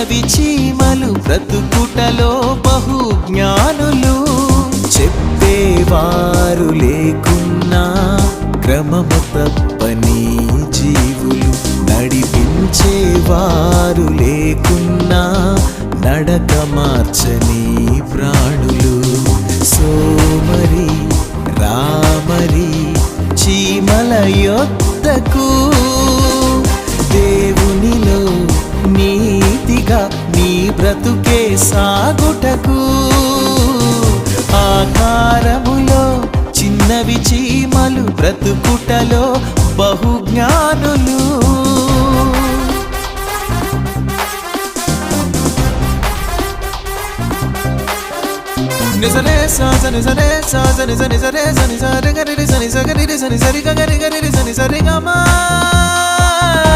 చిన్నవి చీమలు బ్రతుకుటలో బహుజ్ఞానులు. చెప్పేవారు లేకున్నా క్రమము తప్పని జీవులు, నడిపించేవారు లేకున్నా నడక మార్చని ప్రాణులు. సోమరి రామరి చీమల యొద్దకు, దేవునిలో నీతిగా నీ బ్రతుకే సాగుటకు. ఆకారములో చిన్నవి చీమలు బ్రతుకుటలో బహుజ్ఞానులు. నిజరే సాజని సరే సాజని సని సరే సని సరి గరి సని సగరి సని సరి గరి గరి సని సరి గమా.